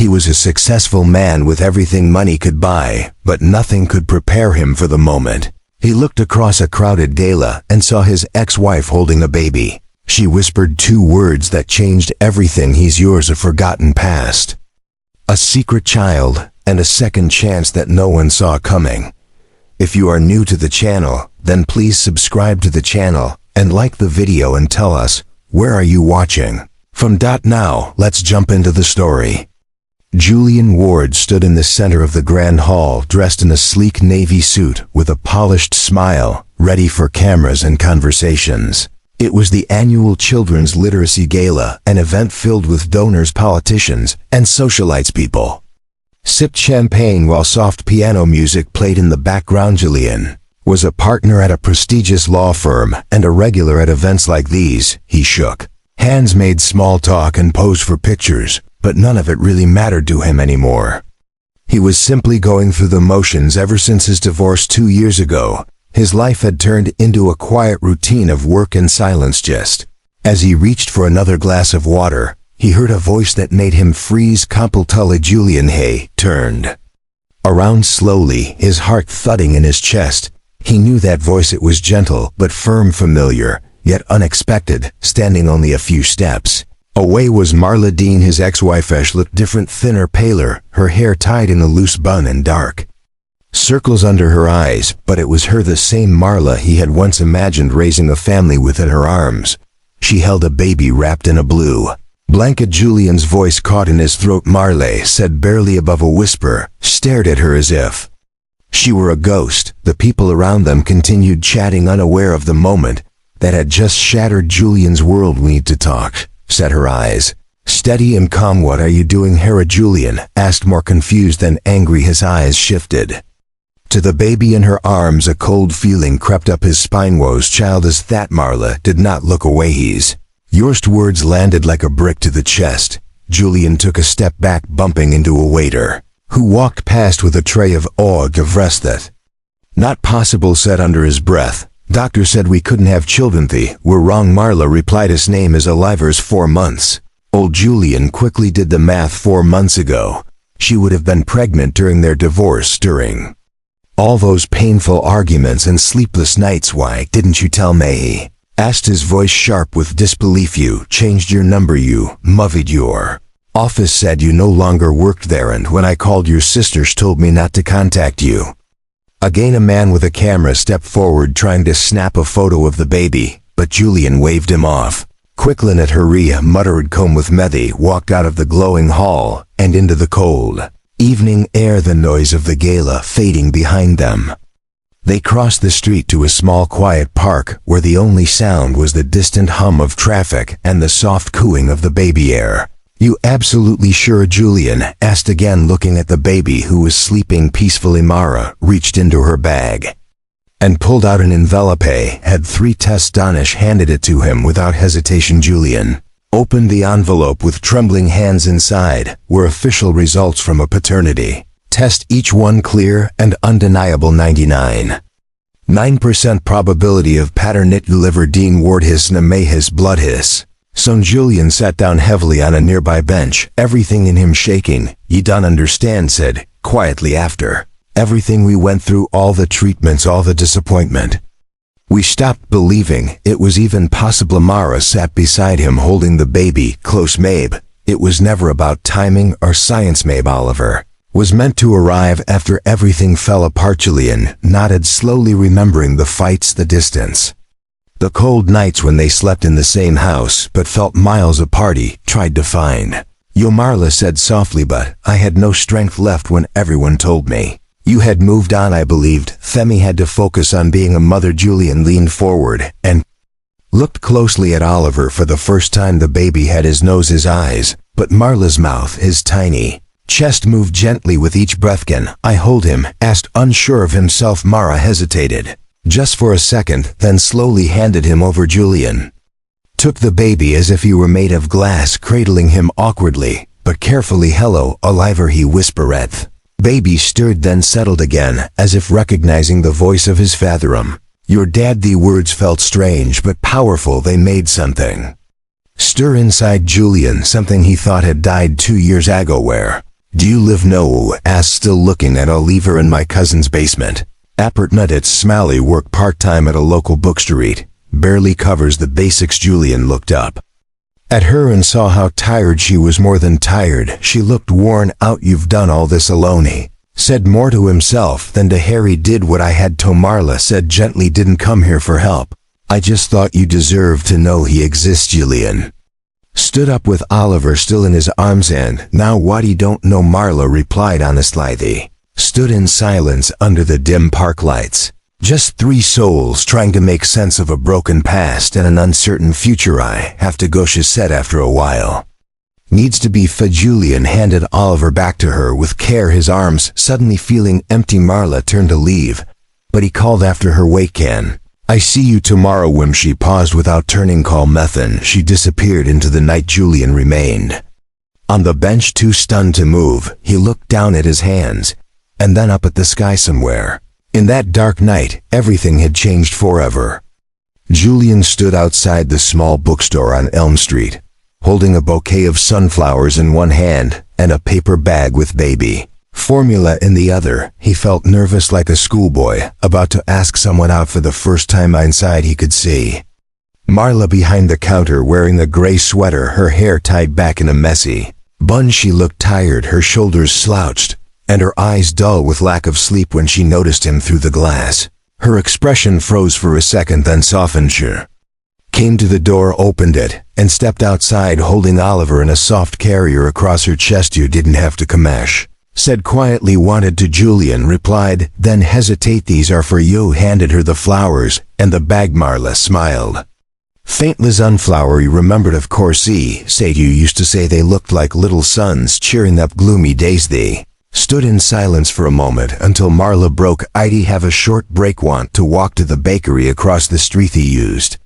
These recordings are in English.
He was a successful man with everything money could buy, but nothing could prepare him for the moment. He looked across a crowded gala and saw his ex-wife holding a baby. She whispered 2 words that changed everything. He's yours, a forgotten past. A secret child, and a second chance that no one saw coming. If you are new to the channel, then please subscribe to the channel, and like the video and tell us, where are you watching? From .now, let's jump into the story. Julian Ward stood in the center of the grand hall, dressed in a sleek navy suit with a polished smile, ready for cameras and conversations. It was the annual Children's Literacy Gala, an event filled with donors, politicians, and socialites. People sipped champagne while soft piano music played in the background. Julian was a partner at a prestigious law firm and a regular at events like these. He shook hands, made small talk, and posed for pictures, but none of it really mattered to him anymore. He was simply going through the motions. Ever since his divorce 2 years ago, his life had turned into a quiet routine of work and silence. Just as he reached for another glass of water, he heard a voice that made him freeze. Completely. Julian Hay turned around slowly, his heart thudding in his chest. He knew that voice. It was gentle but firm, familiar, yet unexpected. Standing only a few steps away was Marla Dean, his ex-wife. She looked different, thinner, paler, her hair tied in a loose bun and dark circles under her eyes, but it was her, the same Marla he had once imagined raising a family with in her arms. She held a baby wrapped in a blue blanket. Julian's voice caught in his throat. Marla said barely above a whisper, stared at her as if she were a ghost. The people around them continued chatting, unaware of the moment that had just shattered Julian's world. We need to talk, said her eyes steady and calm. What are you doing here? Julian asked, more confused than angry. His eyes shifted to the baby in her arms. A cold feeling crept up his spine. Whose child is that? Marla did not look away. He's yours. Words landed like a brick to the chest. Julian took a step back, bumping into a waiter who walked past with a tray of eau de vrest. That not possible, said under his breath. Doctor said we couldn't have children. We're wrong, Marla replied. His name is Oliver's 4 months old. Julian quickly did the math. 4 months ago, she would have been pregnant during their divorce, during all those painful arguments and sleepless nights. Why didn't you tell me? He asked, his voice sharp with disbelief. You changed your number. You moved. Your office said you no longer worked there, and when I called, your sisters told me not to contact you again. A man with a camera stepped forward, trying to snap a photo of the baby, but Julian waved him off. Quickly. At Haria muttered comb with Mehdi walked out of the glowing hall and into the cold evening air, the noise of the gala fading behind them. They crossed the street to a small quiet park where the only sound was the distant hum of traffic and the soft cooing of the baby air. You absolutely sure? Julian asked again, looking at the baby who was sleeping peacefully. Mara reached into her bag and pulled out an envelope. Had 3 tests. Danish handed it to him without hesitation. Julian opened the envelope with trembling hands. Inside were official results from a paternity test, each one clear and undeniable. 99.9% probability of paternity. Liver. Dean Ward his name, his blood hiss. Son. Julian sat down heavily on a nearby bench, everything in him shaking. You don't understand, said quietly, after everything we went through, all the treatments, all the disappointment, we stopped believing it was even possible. Mara sat beside him, holding the baby close. Mabe, it was never about timing or science. Mabe, Oliver was meant to arrive after everything fell apart. Julian nodded slowly, remembering the fights, the distance, the cold nights when they slept in the same house but felt miles apart. He tried to find you, Marla said softly, but I had no strength left when everyone told me you had moved on. I believed Femi had to focus on being a mother. Julian leaned forward and looked closely at Oliver. For the first time, the baby had his nose, his eyes, but Marla's mouth, his tiny chest, moved gently with each breath. Can I hold him? Asked, unsure of himself. Mara hesitated just for a second, then slowly handed him over. Julian took the baby as if he were made of glass, cradling him awkwardly but carefully. Hello, Oliver, he whispered. Baby stirred, then settled again, as if recognizing the voice of his father. Your dad. The words felt strange but powerful. They made something stir inside Julian, something he thought had died 2 years ago. Where "Do you live no?" asked, still looking at Oliver in my cousin's basement. Appert Smalley work part-time at a local bookstore. Barely covers the basics. Julian looked up at her and saw how tired she was. More than tired, she looked worn out. "You've done all this alone," he said, more to himself than to Harry. "Did what I had to," Marla said gently. "Didn't come here for help. I just thought you deserved to know he exists." Julian stood up with Oliver still in his arms. "And now what? He don't know," Marla replied honestly. They stood in silence under the dim park lights. Just three souls trying to make sense of a broken past and an uncertain future. "I have to go," she said after a while. "Needs to be fed." Julian handed Oliver back to her with care, his arms suddenly feeling empty. Marla turned to leave, but he called after her, "Wait, can I see you tomorrow?" When she paused without turning call Methan, she disappeared into the night. Julian remained on the bench, too stunned to move. He looked down at his hands and then up at the sky. Somewhere in that dark night, everything had changed forever. Julian stood outside the small bookstore on Elm Street, holding a bouquet of sunflowers in one hand and a paper bag with baby formula in the other. He felt nervous, like a schoolboy about to ask someone out for the first time. Inside he could see Marla behind the counter, wearing a gray sweater, her hair tied back in a messy bun. She looked tired, her shoulders slouched, and her eyes dull with lack of sleep. When she noticed him through the glass, her expression froze for a second, then softened. She came to the door, opened it, and stepped outside holding Oliver in a soft carrier across her chest. "You didn't have to come," Ash said quietly. "Wanted to," Julian replied, then hesitate. "These are for you," handed her the flowers and the bag. Marla smiled faintly. "Sunflowery," remembered, "Of course, he said you used to say they looked like little suns cheering up gloomy days." They stood in silence for a moment until Marla broke. "I'd have a short break. Want to walk to the bakery across the street?" He used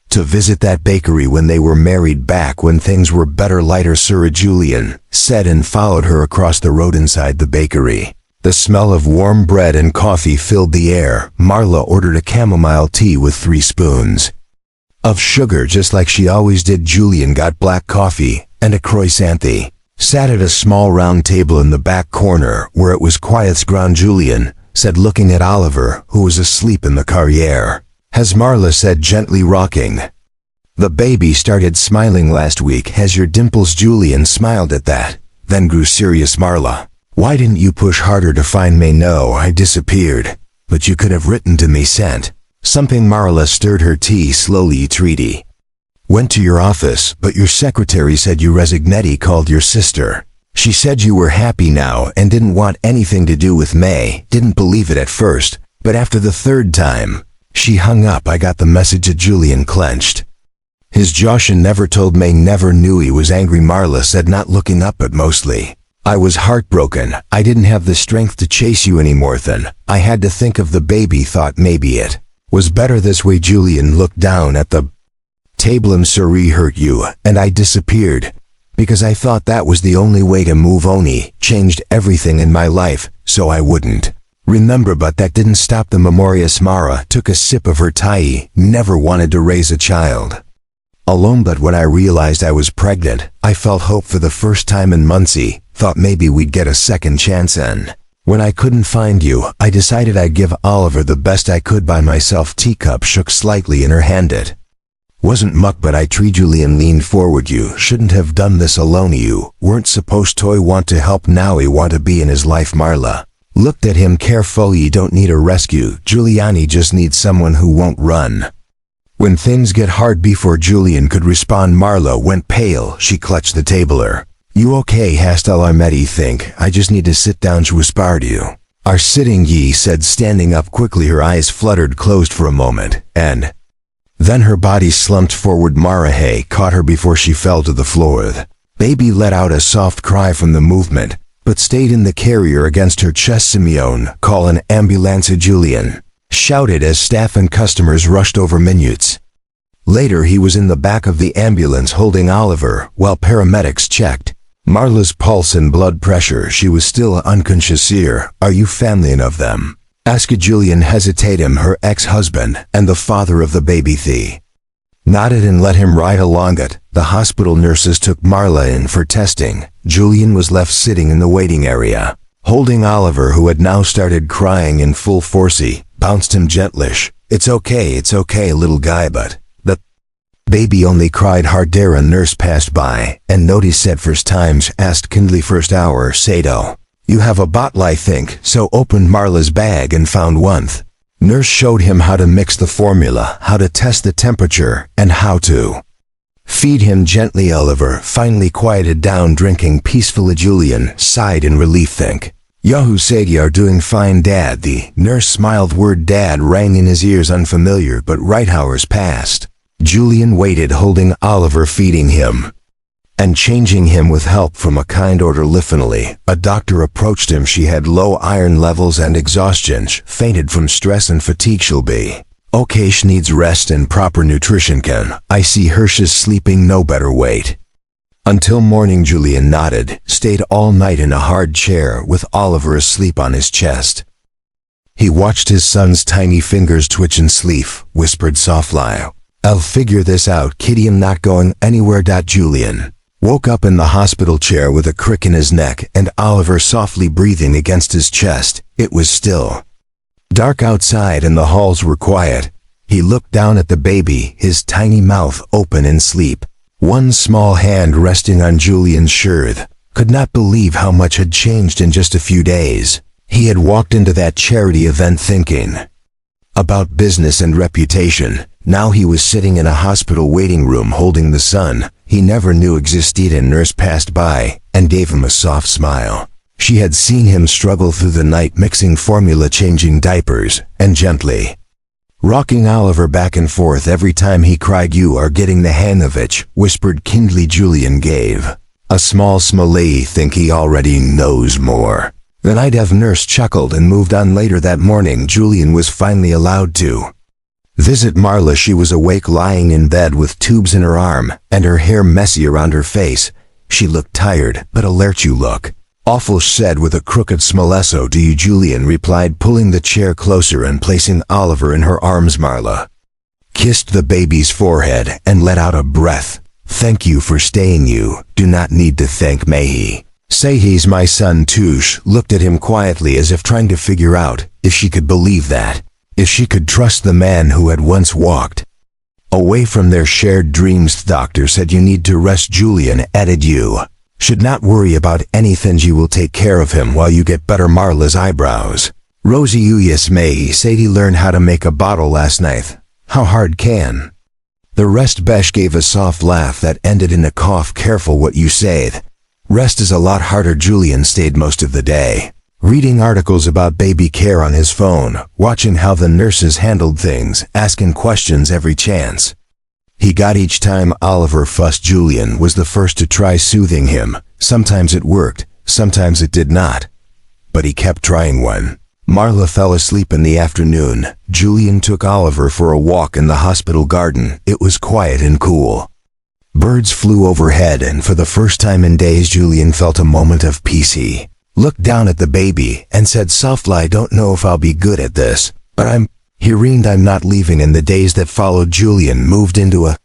to visit that bakery when they were married, back when things were better, lighter. "Sir," Julian said and followed her across the road. Inside the bakery, the smell of warm bread and coffee filled the air. Marla ordered a chamomile tea with 3 spoons of sugar, just like she always did. Julian got black coffee and a croissant. They sat at a small round table in the back corner where it was quiet. "Ground," Julian said, looking at Oliver, who was asleep in the carrière. "Has," Marla said gently, rocking the baby. "Started smiling last week. Has your dimples?" Julian smiled at that, then grew serious. "Marla, why didn't you push harder to find me?" "No, I disappeared. But you could have written to me, sent something." Marla stirred her tea slowly. "Treaty went to your office, but your secretary said you Resignetti called your sister. She said you were happy now and didn't want anything to do with May. Didn't believe it at first, but after the 3rd time, she hung up. I got the message." Julian clenched his jaw. "She never told May." "Never knew." He was angry, Marla said, not looking up. "But mostly, I was heartbroken. I didn't have the strength to chase you anymore. Then I had to think of the baby. Thought maybe it was better this way." Julian looked down at the table. "I'm sorry hurt you, and I disappeared because I thought that was the only way to move on. He changed everything in my life so I wouldn't remember, but that didn't stop the memories." Mara took a sip of her tea. "Never wanted to raise a child alone, but when I realized I was pregnant, I felt hope for the first time in months. He thought maybe we'd get a second chance, and when I couldn't find you, I decided I'd give Oliver the best I could by myself." Teacup shook slightly in her hand. "It wasn't much, but I treat." Julian leaned forward. "You shouldn't have done this alone. You weren't supposed to. Want to help now. He want to be in his life." Marla looked at him carefully. "You don't need a rescue, Giuliani. Just need someone who won't run when things get hard." Before Julian could respond, Marla went pale. She clutched the table. "You okay?" Hastel Armedi. "Think I just need to sit down." She whispered. "You are sitting," Yi said, standing up quickly. Her eyes fluttered closed for a moment, and then her body slumped forward. Marahe caught her before she fell to the floor. The baby let out a soft cry from the movement, but stayed in the carrier against her chest. "Simeon, call an ambulance," Julian shouted as staff and customers rushed over. Minutes later, he was in the back of the ambulance holding Oliver while paramedics checked Marla's pulse and blood pressure. She was still unconscious. "Here, are you family of them?" asked Julian hesitating. "Her ex-husband and the father of the baby." The nodded and let him ride along it. The hospital nurses took Marla in for testing. Julian was left sitting in the waiting area, holding Oliver, who had now started crying in full force. He bounced him gentlish. It's okay, little guy, but the baby only cried harder." A nurse passed by, and noticed said first times asked kindly first hour, Sato. "You have a bottle, I think," so opened Marla's bag and found one. Nurse showed him how to mix the formula, how to test the temperature, and how to feed him gently. Oliver finally quieted down, drinking peacefully. Julian sighed in relief. "Think Yahoo said you are doing fine, Dad." The nurse smiled. Word Dad rang in his ears, unfamiliar, but right. Hours passed. Julian waited, holding Oliver, feeding him and changing him with help from a kind orderly. Finally, a doctor approached him. She had low iron levels and exhaustion. She fainted from stress and fatigue. She'll be okay. She needs rest and proper nutrition. Can I see her? She's sleeping. No better wait until morning. Julian nodded, stayed all night in a hard chair with Oliver asleep on his chest. He watched his son's tiny fingers twitch and sleep, whispered softly, "I'll figure this out, kitty. I'm not going anywhere." Julian woke up in the hospital chair with a crick in his neck and Oliver softly breathing against his chest. It was still dark outside and the halls were quiet. He looked down at the baby, his tiny mouth open in sleep, one small hand resting on Julian's shirt. Could not believe how much had changed in just a few days. He had walked into that charity event thinking about business and reputation. Now he was sitting in a hospital waiting room holding the son he never knew existed. A nurse passed by and gave him a soft smile. She had seen him struggle through the night mixing formula, changing diapers, and gently rocking Oliver back and forth every time he cried. "You are getting the hang of it," whispered kindly. Julian gave a small smile. "Think he already knows more than I'd have." Nurse chuckled and moved on. Later that morning, Julian was finally allowed to visit Marla. She was awake, lying in bed with tubes in her arm and her hair messy around her face. She looked tired, but alert. "You look awful," said with a crooked smile. "So do you," Julian replied, pulling the chair closer and placing Oliver in her arms. Marla kissed the baby's forehead and let out a breath. "Thank you for staying. You do not need to thank me. He say he's my son too." She looked at him quietly as if trying to figure out if she could believe that, if she could trust the man who had once walked away from their shared dreams. "Doctor said you need to rest," Julian added. "You should not worry about anything. You will take care of him while you get better." Marla's eyebrows rose. "You yes, may he said he learned how to make a bottle last night. How hard can the rest?" Besh gave a soft laugh that ended in a cough. "Careful what you say. Rest is a lot harder." Julian stayed most of the day reading articles about baby care on his phone, watching how the nurses handled things, asking questions every chance he got. Each time Oliver fussed, Julian was the first to try soothing him. Sometimes it worked, sometimes it did not, but he kept trying. When Marla fell asleep in the afternoon, Julian took Oliver for a walk in the hospital garden. It was quiet and cool. Birds flew overhead, and for the first time in days, Julian felt a moment of peace. He looked down at the baby and said softly, "I don't know if I'll be good at this, but he reined, "I'm not leaving." In the days that followed, Julian moved into a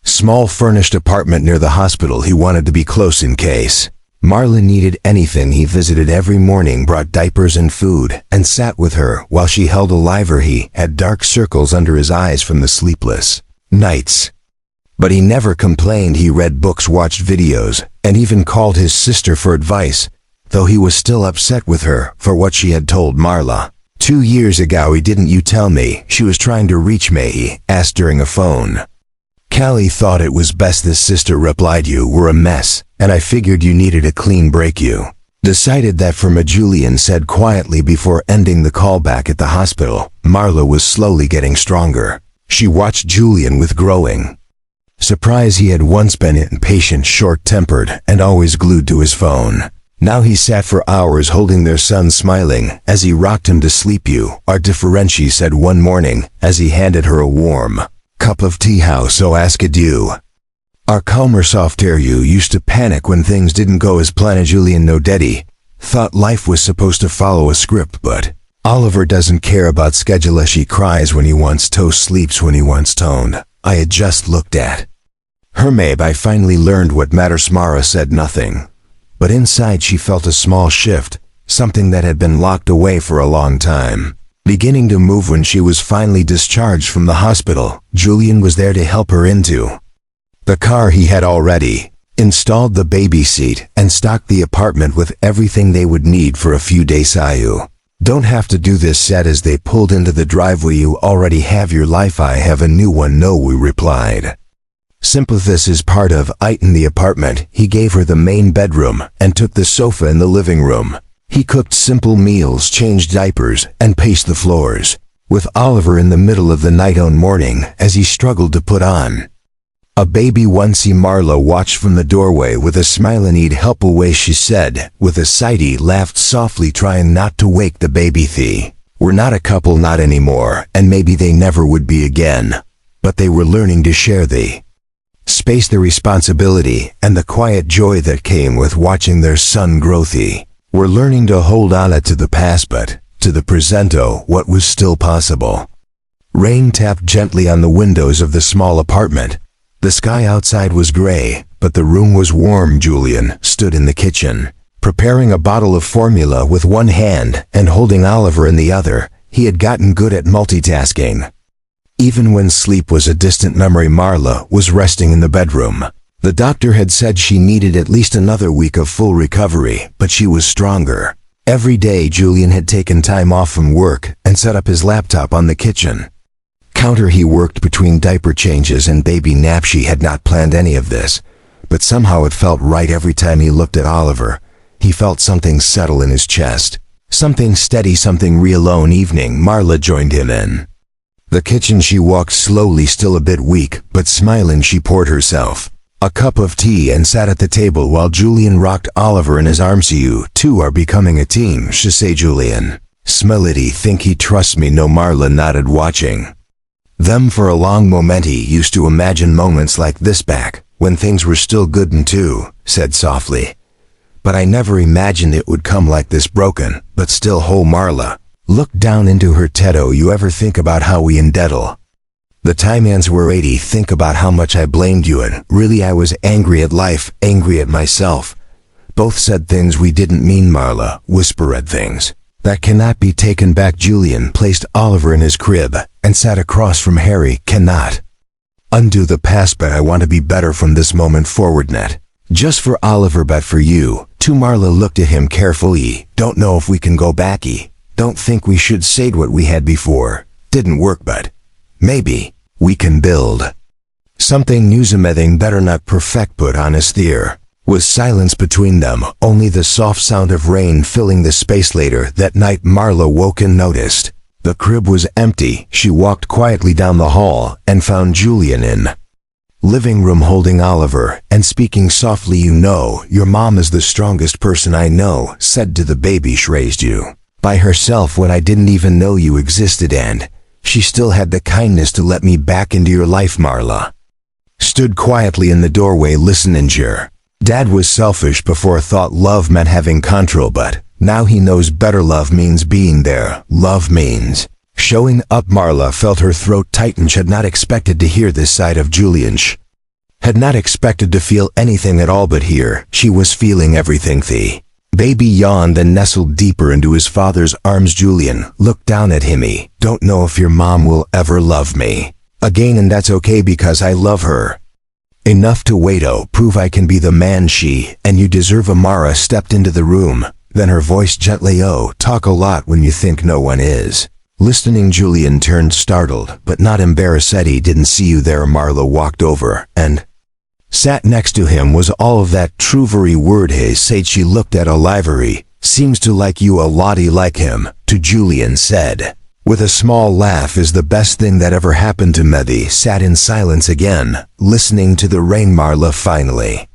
small furnished apartment near the hospital. He wanted to be close in case Marla needed anything. He visited every morning, brought diapers and food, and sat with her while she held Oliver. He had dark circles under his eyes from the sleepless nights, but he never complained. He read books, watched videos, and even called his sister for advice, though he was still upset with her for what she had told Marla 2 years ago. "Didn't you tell me she was trying to reach me?" he asked during a phone. "Callie thought it was best." This sister replied, "You were a mess, and I figured you needed a clean break. You decided that for me," Julian said quietly before ending the call. Back at the hospital, Marla was slowly getting stronger. She watched Julian with growing surprise. He had once been impatient, short-tempered, and always glued to his phone. Now he sat for hours holding their son, smiling as he rocked him to sleep. "You are different," she said one morning as he handed her a warm cup of tea. "How so?" asked you. "Are calmer, softer. You used to panic when things didn't go as planned." Julian no daddy thought life was supposed to follow a script, but Oliver doesn't care about schedule. She cries when he wants toast, sleeps when he wants toned. I had just looked at. Hermabe, I finally learned what matters. Mara said nothing. But inside she felt a small shift, something that had been locked away for a long time, beginning to move when she was finally discharged from the hospital. Julian was there to help her into the car. He had already installed the baby seat and stocked the apartment with everything they would need for a few days. "You don't have to do this," said as they pulled into the driveway. "You already have your life. I have a new one." "No," we replied. "Simple. This is part of it in the apartment." He gave her the main bedroom and took the sofa in the living room. He cooked simple meals, changed diapers, and paced the floors, with Oliver in the middle of the night on morning as he struggled to put on a baby once. Marla watched from the doorway with a smile. "I need help." "Away," she said. With a sigh, he laughed softly, trying not to wake the baby. We're not a couple, not anymore, and maybe they never would be again. But they were learning to share the space, the responsibility, and the quiet joy that came with watching their son grow. We're learning to hold on to the past, but to the presento, what was still possible. Rain tapped gently on the windows of the small apartment. The sky outside was gray, but the room was warm. Julian stood in the kitchen, preparing a bottle of formula with one hand and holding Oliver in the other. He had gotten good at multitasking. Even when sleep was a distant memory, Marla was resting in the bedroom. The doctor had said she needed at least another week of full recovery, but she was stronger. Every day Julian had taken time off from work and set up his laptop on the kitchen counter. He worked between diaper changes and baby naps. She had not planned any of this, but somehow it felt right. Every time he looked at Oliver, he felt something settle in his chest. Something steady, something real. One evening, Marla joined him in the kitchen. She walked slowly, still a bit weak, but smiling. She poured herself a cup of tea and sat at the table while Julian rocked Oliver in his arms. "You two are becoming a team," she said. "Julian, smell it. Think he trusts me?" "No." Marla nodded, watching them for a long moment. "He used to imagine moments like this back when things were still good and two," said softly. "But I never imagined it would come like this, broken, but still whole." Marla looked down into her teto. "You ever think about how we indebted the times were 80? Think about how much I blamed you, and really I was angry at life, angry at myself. Both said things we didn't mean." Marla whispered things that cannot be taken back. Julian placed Oliver in his crib and sat across from Harry. "Cannot undo the past, but I want to be better from this moment forward. Not just for Oliver, but for you too." Marla looked at him carefully. "Don't know if we can go back. Don't think we should say what we had before. Didn't work, but maybe we can build something new. Something better, not perfect, but honest." There was silence between them, only the soft sound of rain filling the space. Later that night, Marla woke and noticed the crib was empty. She walked quietly down the hall and found Julian in living room holding Oliver and speaking softly. "You know, your mom is the strongest person I know," said to the baby. "She raised you by herself when I didn't even know you existed, and she still had the kindness to let me back into your life." Marla stood quietly in the doorway, listening. Your dad was selfish before, thought love meant having control, but now he knows better. Love means being there. Love means showing up. Marla felt her throat tighten. She had not expected to hear this side of Julian. She had not expected to feel anything at all, but here she was feeling everything. The baby yawned and nestled deeper into his father's arms. Julian looked down at him. "I don't know if your mom will ever love me again, and that's okay because I love her enough to wait. Oh, prove I can be the man she and you deserve." Amara stepped into the room, then her voice gently, "Oh, talk a lot when you think no one is listening." Julian turned, startled but not embarrassed. "He didn't see you there." Marla walked over and sat next to him. "Was all of that true? Very word he said." She looked at Oliver. "Seems to like you a lot." "He like him to," Julian said with a small laugh. "Is the best thing that ever happened to me." They sat in silence again, listening to the rain. Marla finally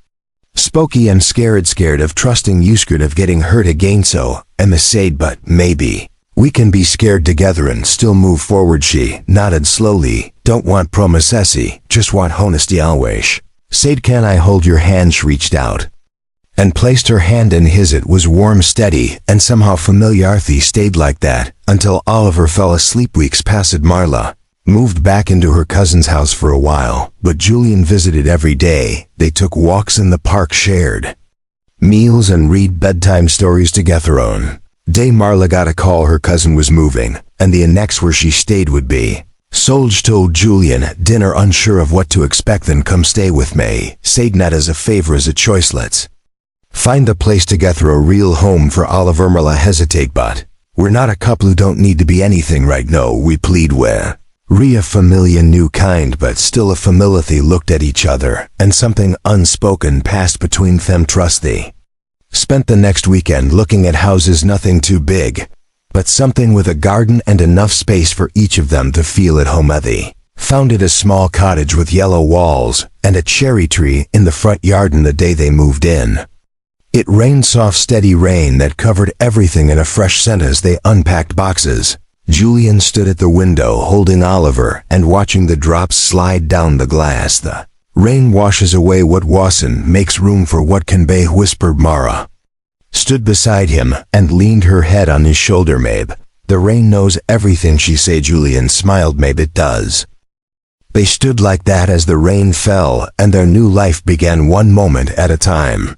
spoke. "I'm scared of trusting you, scared of getting hurt again. So Emma said, but maybe we can be scared together and still move forward." She nodded slowly. "Don't want promises, just want honesty always." Said, "Can I hold your hand?" She reached out and placed her hand in his. It was warm, steady, and somehow familiar. Stayed like that until Oliver fell asleep. Weeks passed. Marla Moved back into her cousin's house for a while, but Julian visited every day. They took walks in the park, shared meals, and read bedtime stories together. On day Marla got a call her cousin was moving, and the annex where she stayed would be. Solj told Julian, dinner unsure of what to expect, then come stay with me. Said not as a favor, as a choice, let's find the place together, a real home for Oliver. Marla hesitate, but we're not a couple who don't need to be anything right now, we plead with. Ria familia new kind, but still a familiarity looked at each other, and something unspoken passed between them. Trusty spent the next weekend looking at houses, nothing too big, but something with a garden and enough space for each of them to feel at home. They found it a small cottage with yellow walls and a cherry tree in the front yard. And the day they moved in, it rained, soft steady rain that covered everything in a fresh scent. As they unpacked boxes, Julian stood at the window holding Oliver and watching the drops slide down the glass. The rain washes away what wasn't, makes room for what can be, whispered Mara. Stood beside him and leaned her head on his shoulder. Mabe, the rain knows everything, she said. Julian smiled. Mabe, it does. They stood like that as the rain fell and their new life began, one moment at a time.